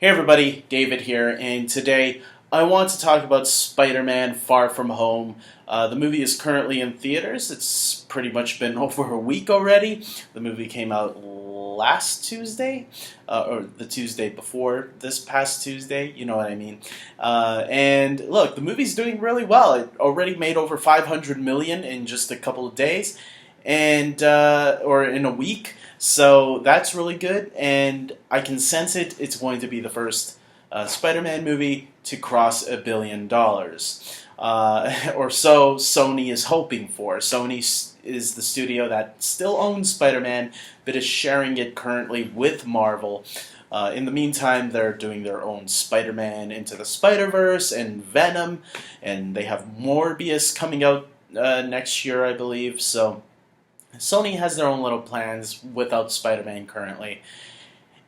Hey everybody, David here, and today I want to talk about Spider-Man Far From Home. The movie is currently in theaters. It's pretty much been over a week already. The movie came out last Tuesday, or the Tuesday before this past Tuesday, you know what I mean. And look, the movie's doing really well. It already made over 500 million in just a couple of days, and or in a week. So that's really good, and I can sense it's going to be the first Spider-Man movie to cross $1 billion. Or so Sony is hoping for. Sony is the studio that still owns Spider-Man, but is sharing it currently with Marvel. In the meantime, they're doing their own Spider-Man Into the Spider-Verse and Venom, and they have Morbius coming out next year, I believe, so Sony has their own little plans without Spider-Man currently.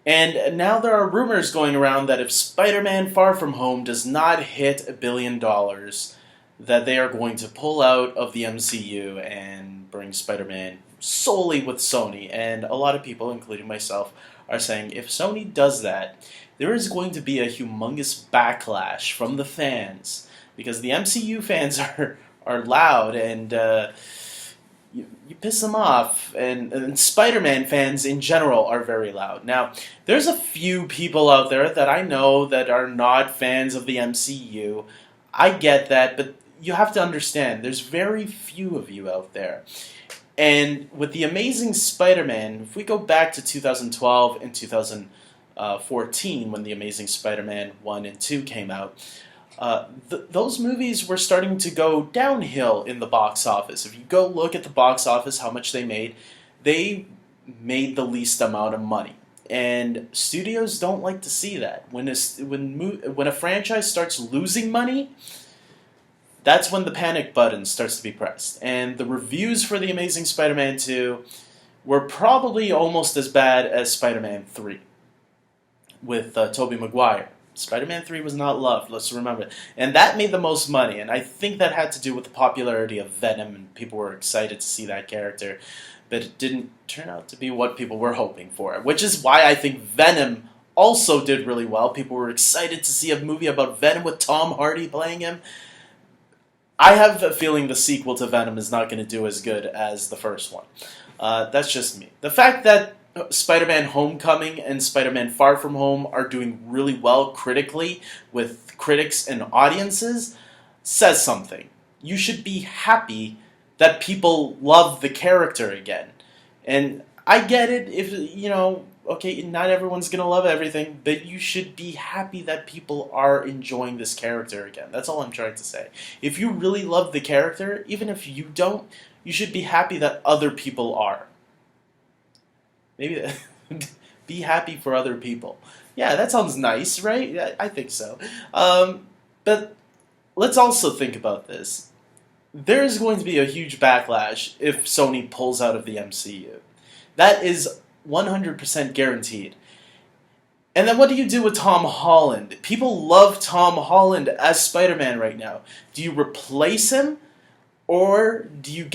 And now there are rumors going around that if Spider-Man Far From Home does not hit $1 billion, that they are going to pull out of the MCU and bring Spider-Man solely with Sony. And a lot of people, including myself, are saying if Sony does that, there is going to be a humongous backlash from the fans. Because the MCU fans are loud and you piss them off, and Spider-Man fans in general are very loud. Now, there's a few people out there that I know that are not fans of the MCU. I get that, but you have to understand, there's very few of you out there. And with The Amazing Spider-Man, if we go back to 2012 and 2014, when The Amazing Spider-Man 1 and 2 came out, those movies were starting to go downhill in the box office. If you go look at the box office, how much they made the least amount of money. And studios don't like to see that. When a franchise starts losing money, that's when the panic button starts to be pressed. And the reviews for The Amazing Spider-Man 2 were probably almost as bad as Spider-Man 3 with Tobey Maguire. Spider-Man 3 was not loved, let's remember. And that made the most money, and I think that had to do with the popularity of Venom, and people were excited to see that character. But it didn't turn out to be what people were hoping for, which is why I think Venom also did really well. People were excited to see a movie about Venom with Tom Hardy playing him. I have a feeling the sequel to Venom is not going to do as good as the first one. That's just me. The fact that Spider-Man Homecoming and Spider-Man Far From Home are doing really well critically with critics and audiences says something. You should be happy that people love the character again. And I get it if, okay, not everyone's going to love everything, but you should be happy that people are enjoying this character again. That's all I'm trying to say. If you really love the character, even if you don't, you should be happy that other people are. Maybe be happy for other people. Yeah, that sounds nice, right? I think so. But let's also think about this. There is going to be a huge backlash if Sony pulls out of the MCU. That is 100% guaranteed. And then what do you do with Tom Holland? People love Tom Holland as Spider-Man right now. Do you replace him, or do you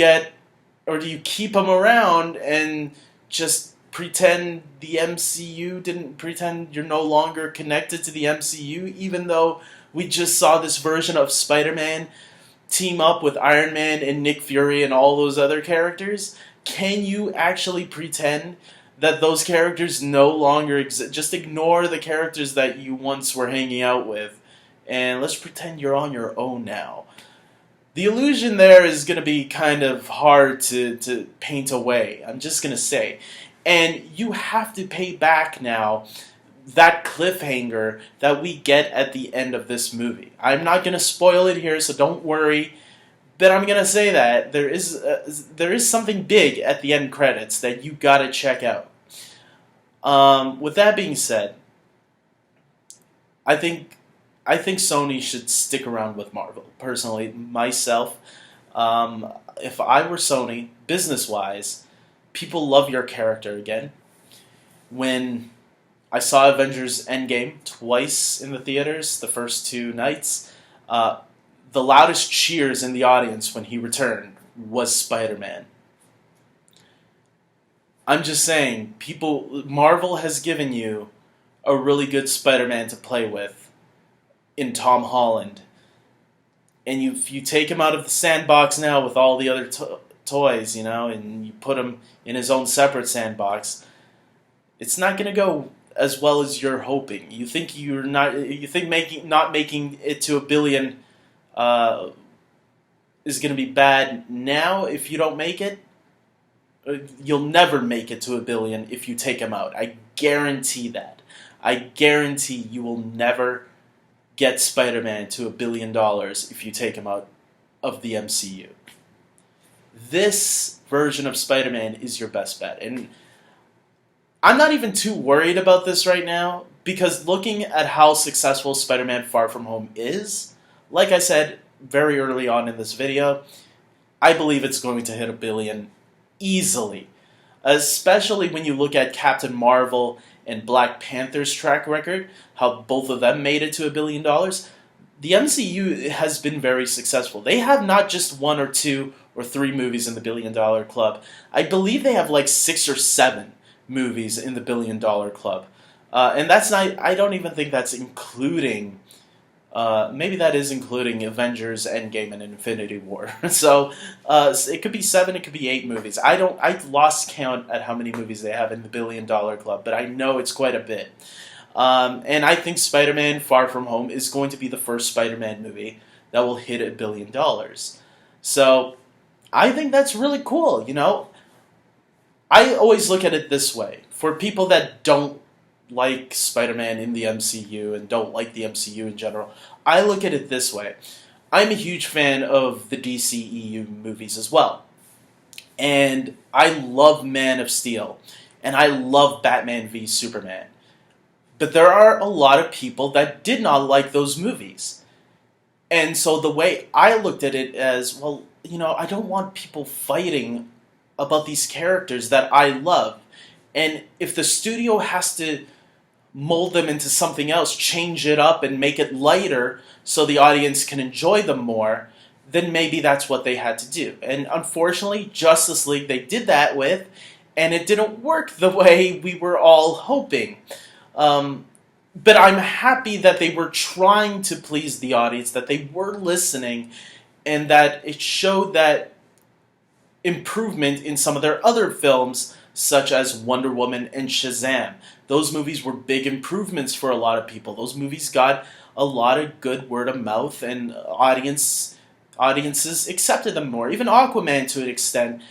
keep him around and just pretend the MCU didn't pretend you're no longer connected to the MCU, even though we just saw this version of Spider-Man team up with Iron Man and Nick Fury and all those other characters? Can you actually pretend that those characters no longer exist? Just ignore the characters that you once were hanging out with, and let's pretend you're on your own now. The illusion there is going to be kind of hard to paint away, I'm just going to say. And you have to pay back now that cliffhanger that we get at the end of this movie. I'm not going to spoil it here, so don't worry. But I'm going to say that there is something big at the end credits that you got to check out. With that being said, I think Sony should stick around with Marvel. Personally, myself, if I were Sony, business-wise, people love your character again. When I saw Avengers Endgame twice in the theaters, the first two nights, the loudest cheers in the audience when he returned was Spider-Man. I'm just saying, Marvel has given you a really good Spider-Man to play with in Tom Holland, and you take him out of the sandbox now with all the other toys, and you put him in his own separate sandbox, it's not going to go as well as you're hoping. You think not making it to $1 billion is going to be bad now. If you don't make it, you'll never make it to $1 billion if you take him out. I guarantee that. I guarantee you will never get Spider-Man to $1 billion if you take him out of the MCU. This version of Spider-Man is your best bet. And I'm not even too worried about this right now, because looking at how successful Spider-Man Far From Home is, like I said very early on in this video, I believe it's going to hit $1 billion easily. Especially when you look at Captain Marvel and Black Panther's track record, how both of them made it to $1 billion. The MCU has been very successful. They have not just 1 or 2 or 3 movies in the $1 billion club. I believe they have like 6 or 7 movies in the $1 billion club. And that's not, I don't even think that's including, maybe that is including Avengers, Endgame, and Infinity War. So it could be 7, it could be 8 movies. I lost count at how many movies they have in the $1 billion club, but I know it's quite a bit. And I think Spider-Man Far From Home is going to be the first Spider-Man movie that will hit $1 billion. So I think that's really cool, I always look at it this way. For people that don't like Spider-Man in the MCU and don't like the MCU in general, I look at it this way. I'm a huge fan of the DCEU movies as well. And I love Man of Steel. And I love Batman v Superman. But there are a lot of people that did not like those movies. And so the way I looked at it as, well, I don't want people fighting about these characters that I love. And if the studio has to mold them into something else, change it up and make it lighter so the audience can enjoy them more, then maybe that's what they had to do. And unfortunately, Justice League they did that with, and it didn't work the way we were all hoping. But I'm happy that they were trying to please the audience, that they were listening, and that it showed that improvement in some of their other films, such as Wonder Woman and Shazam. Those movies were big improvements for a lot of people. Those movies got a lot of good word of mouth, and audiences accepted them more. Even Aquaman, to an extent,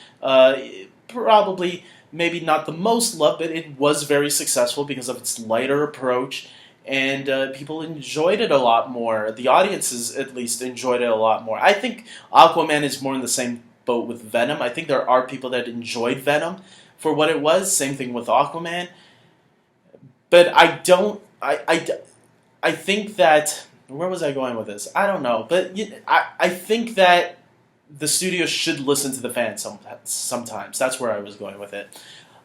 probably maybe not the most loved, but it was very successful because of its lighter approach, and people enjoyed it a lot more. The audiences, at least, enjoyed it a lot more. I think Aquaman is more in the same boat with Venom. I think there are people that enjoyed Venom for what it was. Same thing with Aquaman. But I think that, where was I going with this? I don't know. But I think that the studio should listen to the fans sometimes. That's where I was going with it.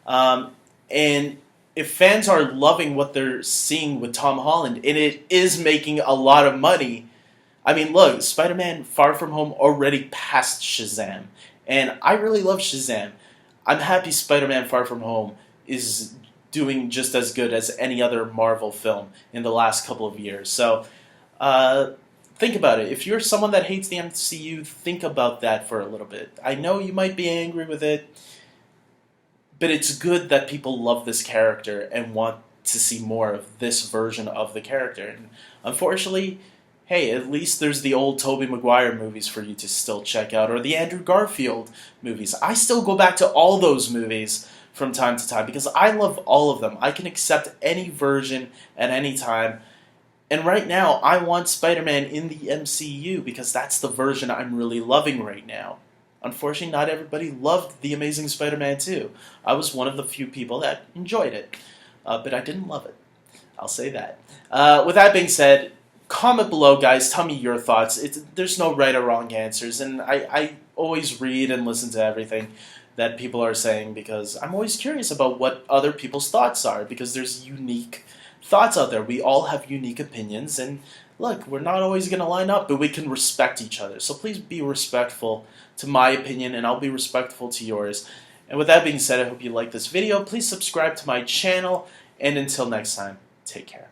And if fans are loving what they're seeing with Tom Holland, and it is making a lot of money, I mean, look, Spider-Man Far From Home already passed Shazam. And I really love Shazam. I'm happy Spider-Man Far From Home is doing just as good as any other Marvel film in the last couple of years. So, think about it. If you're someone that hates the MCU, think about that for a little bit. I know you might be angry with it, but it's good that people love this character and want to see more of this version of the character. And unfortunately, hey, at least there's the old Tobey Maguire movies for you to still check out, or the Andrew Garfield movies. I still go back to all those movies from time to time because I love all of them. I can accept any version at any time. And right now, I want Spider-Man in the MCU because that's the version I'm really loving right now. Unfortunately, not everybody loved The Amazing Spider-Man 2. I was one of the few people that enjoyed it, but I didn't love it. I'll say that. With that being said, comment below, guys. Tell me your thoughts. There's no right or wrong answers, and I always read and listen to everything that people are saying because I'm always curious about what other people's thoughts are because there's unique thoughts out there. We all have unique opinions, and look, we're not always going to line up, but we can respect each other. So please be respectful to my opinion, and I'll be respectful to yours. And with that being said, I hope you like this video. Please subscribe to my channel, and until next time, take care. Take care.